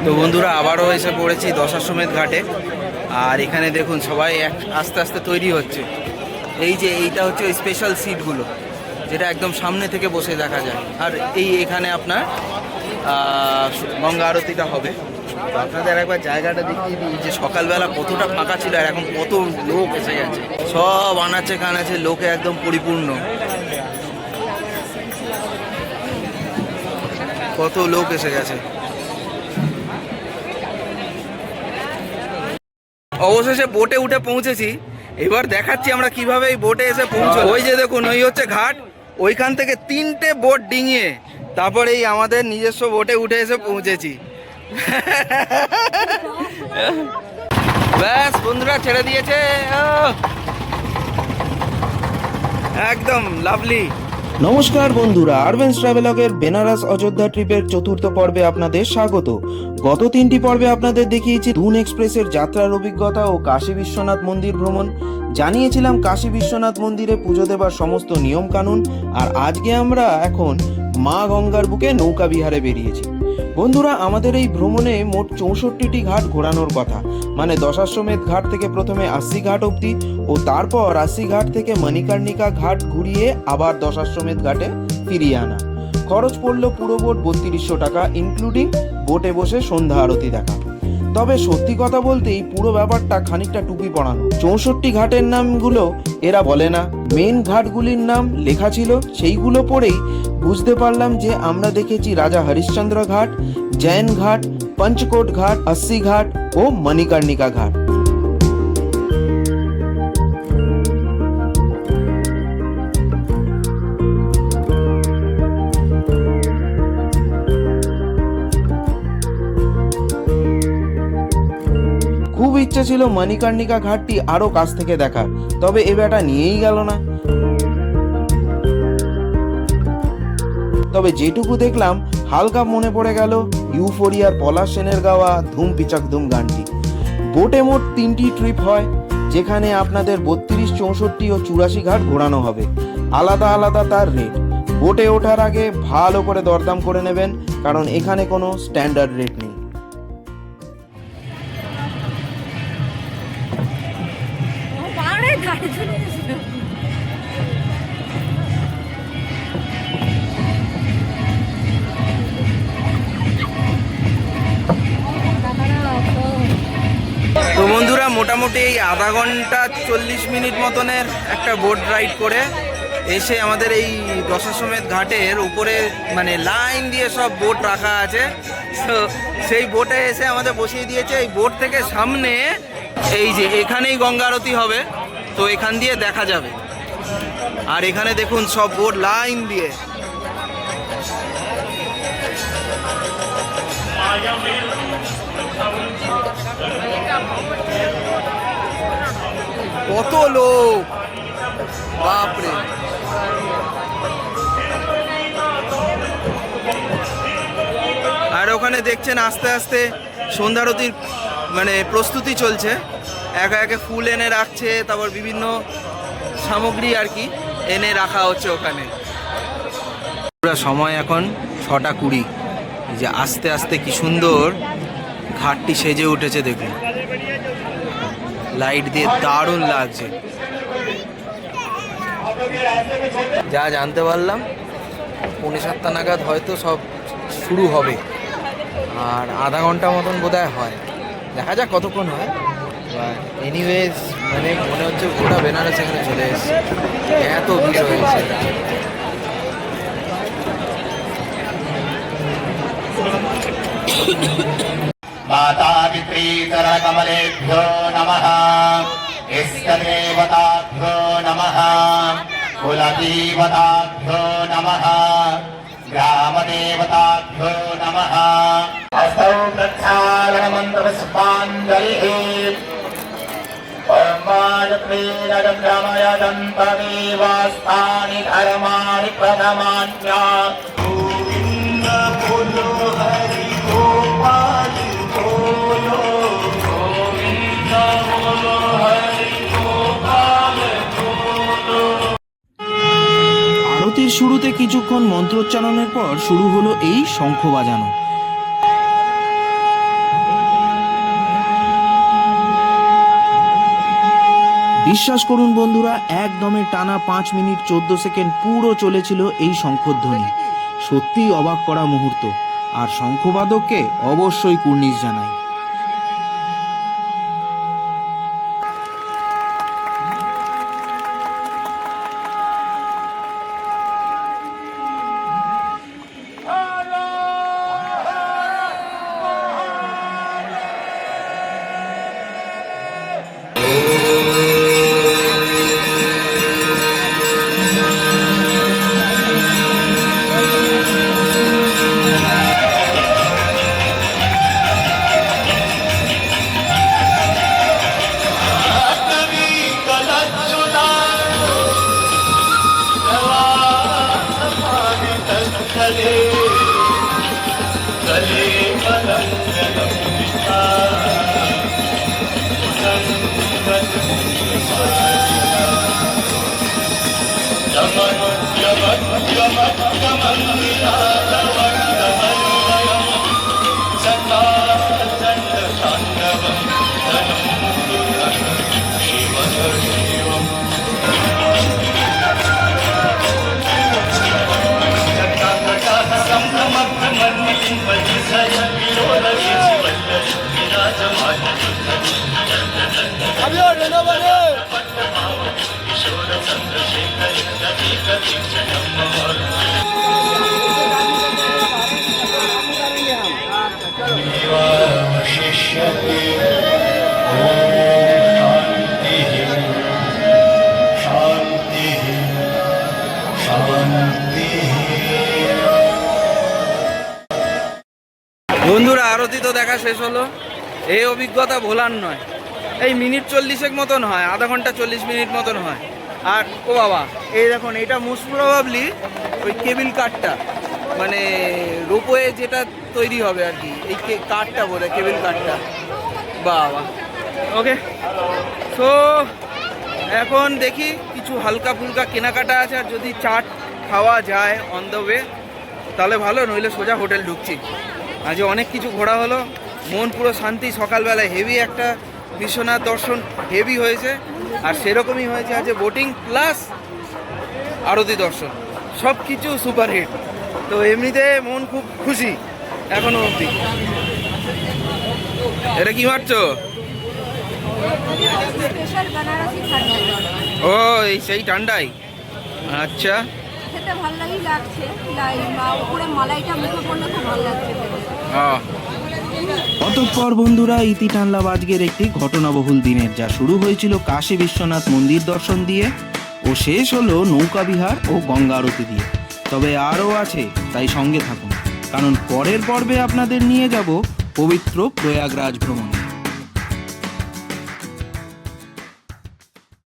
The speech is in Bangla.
তো বন্ধুরা আবারও এসে পড়েছি দশাশ্বমেধ ঘাটে। আর এখানে দেখুন সবাই আস্তে আস্তে তৈরি হচ্ছে। এই যে এইটা হচ্ছে ওই স্পেশাল সিটগুলো, যেটা একদম সামনে থেকে বসে দেখা যায়। আর এখানে আপনার গঙ্গা আরতিটা হবে। তো আপনাদের একবার জায়গাটা দেখিয়ে দিই যে সকালবেলা কতটা ফাঁকা ছিল আর এখন কত লোক এসে গেছে। সব আনাচে কানাচে লোকে একদম পরিপূর্ণ, কত লোক এসে গেছে। অবশেষে বোটে উঠে পৌঁছেছি। এবার দেখাচ্ছি আমরা কিভাবে এই বোটে এসে পৌঁছবো। ওই যে দেখুন, ওই হচ্ছে ঘাট। ওইখান থেকে 3টে বোট ডিঙিয়ে তারপর এই আমাদের নিজস্ব বোটে উঠে এসে পৌঁছেছি। ব্যাস বন্ধুরা ছেড়ে দিয়েছে, একদম লাভলি। নমস্কার বন্ধুরা, আরবেন্স ট্রাভেলগের বেনারস অযোধ্যা ট্রিপের চতুর্থ পর্বে আপনাদের স্বাগত। গত 3টি পর্বে আপনাদের দেখিয়েছি দুন এক্সপ্রেসের যাত্রার অভিজ্ঞতা ও কাশী বিশ্বনাথ মন্দির ভ্রমণ। জানিয়েছিলাম কাশী বিশ্বনাথ মন্দিরে পুজো দেবার সমস্ত নিয়ম কানুন। আর আজকে আমরা এখন মা গঙ্গার বুকে নৌকা বিহারে বেরিয়েছি। বন্ধুরা, আমাদের এই ভ্রমণে মোট 64টি ঘাট ঘোরানোর কথা। মানে দশাশ্বমেধ ঘাট থেকে প্রথমে 80 ঘাট অবধি ও তারপর 80 ঘাট থেকে মণিকর্ণিকা ঘাট ঘুরিয়ে আবার দশাশ্বমেধ ঘাটে ফিরিয়ে আনা। খরচ পড়লো পুরো বোট 3200 টাকা, ইনক্লুডিং বোটে বসে সন্ধ্যা আরতি দেখা। তবে সত্যি কথা বলতে এই পুরো ব্যাপারটা খানিকটা টুপি পড়ানো। 64 ঘাটের নামগুলো এরা বলে না, মেন ঘাটগুলির নাম লেখা ছিল। সেইগুলো পড়েই বুঝতে পারলাম যে আমরা দেখেছি রাজা হরিশ্চন্দ্র ঘাট, জৈন ঘাট, পঞ্চকোট ঘাট, 80 ঘাট ও মণিকর্ণিকা ঘাট। খুব ইচ্ছে ছিল মণিকর্ণিকা ঘাটটি আরো কাছ থেকে দেখার, তবে এ ব্যাটা নিয়েই গেল না। তবে যেটুকু দেখলাম হালকা মনে পড়ে গেল ইউফোরিয়ার পলাশ সেনের গাওয়া ধুম পিচাক ধুম গানটি। বোটে মোট 3টি ট্রিপ হয়, যেখানে আপনাদের 32, 64 ও 84 ঘাট ঘোরানো হবে। আলাদা আলাদা তার রেট। বোটে ওঠার আগে ভালো করে দরদাম করে নেবেন, কারণ এখানে কোনো স্ট্যান্ডার্ড রেট নেই। তো বন্ধুরা মোটামুটি এই আধা ঘন্টা 40 মিনিট মতনের একটা বোট রাইড করে এসে আমাদের এই দশাশ্বমেধ ঘাটের উপরে মানে লাইন দিয়ে সব বোট রাখা আছে। তো সেই বোটে এসে আমাদের বসিয়ে দিয়েছে। এই বোট থেকে সামনে এই যে এখানেই গঙ্গা আরতি হবে, তো এখান দিয়ে দেখা যাবে। আর এখানে দেখুন সব বোট লাইন দিয়ে। কত লোক, বাপরে। আর ওখানে দেখছেন আস্তে আস্তে সন্ধ্যারতির মানে প্রস্তুতি চলছে। একে একে ফুল এনে রাখছে, তারপর বিভিন্ন সামগ্রী আর কি এনে রাখা হচ্ছে ওখানে। পুরো সময় এখন 6:20। এই যে আস্তে আস্তে কি সুন্দর ঘাটটি সেজে উঠেছে দেখুন, লাইট দিয়ে দারুণ লাগছে। যা জানতে পারলাম 7:45 নাগাদ হয়তো সব শুরু হবে, আর আধা ঘন্টা মতন বোধহয় হয়। দেখা যাক কতক্ষণ হয়। এনিওয়েজ মানে মনে হচ্ছে গোটা বেনারস এখানে চলে এসেছে, এত ভিড় হয়েছে। माता पितृतर कमलेभ्यो नमः, इष्टदेवताभ्यो नमः, कुलदेवताभ्यो नमः, ग्रामदेवताभ्यो नमः। हस्तौ प्रक्षालन मन्त्रपुष्पाञ्जलिः। ब्रह्माणत्वेदग्रमयदन्तदेवास्तानि धर्माणि प्रथमान्या। गोविन्द बोलो हरि गोपाल बोलो, गोविन्द बोलो हरि गोपाल बोलो। আরতির শুরুতে কিছুক্ষণ মন্ত্রোচ্চারণের পর শুরু হলো এই শঙ্খ বাজানো। বিশ্বাস করুন বন্ধুরা, একদমে টানা 5 মিনিট 14 সেকেন্ড পুরো চলেছিল এই শঙ্খধ্বনি। সত্যিই অবাক করা মুহূর্ত। আর শঙ্খবাদককে অবশ্যই কুর্নিশ জানাই। বন্ধুরা, আরতি তো দেখা শেষ হলো। এই অভিজ্ঞতা ভোলার নয়। এই মিনিট 40 মতন হয়, আধা ঘন্টা 40 মিনিট মতন হয়। আর ও বাবা, এই দেখুন, এটা মোস্ট প্রবাবলি ওই কেবিল কারটা, মানে রোপওয়ে যেটা তৈরি হবে আর কি, এই কারটা বলে কেবিল কারটা। বাবা, ওকে। সো এখন দেখি কিছু হালকা ফুলকা কেনাকাটা আছে, আর যদি চাট খাওয়া যায় অন দ্য ওয়ে তাহলে ভালো, নইলে সোজা হোটেল ঢুকছি। আজ অনেক কিছু ঘোরা হলো, মন পুরো শান্তি। সকালবেলায় হেভি একটা বিশ্বনাথ দর্শন হেভি হয়েছে, আর সেরকমই হয়েছে আজ বোটিং প্লাস আরতি দর্শন, সব কিছু সুপারহিট। তো এমনিতে মন খুব খুশি এখনো অবধি। এটা কি মারছো? ও, এই সেই ঠান্ডাই। আচ্ছা, খেতে ভালো লাগছে, উপরে মালাইটা মুখে পড়লে খুব ভালো লাগছে। অতঃপর বন্ধুরা, ইতি টানলাম আজকের একটি ঘটনাবহুল দিনের, যা শুরু হয়েছিল কাশী বিশ্বনাথ মন্দির দর্শন দিয়ে ও শেষ হলো নৌকা বিহার ও গঙ্গা আরতি দিয়ে। তবে আরও আছে, তাই সঙ্গে থাকুন, কারণ পরের পর্বে আপনাদের নিয়ে যাব পবিত্র প্রয়াগরাজ ভ্রমণে।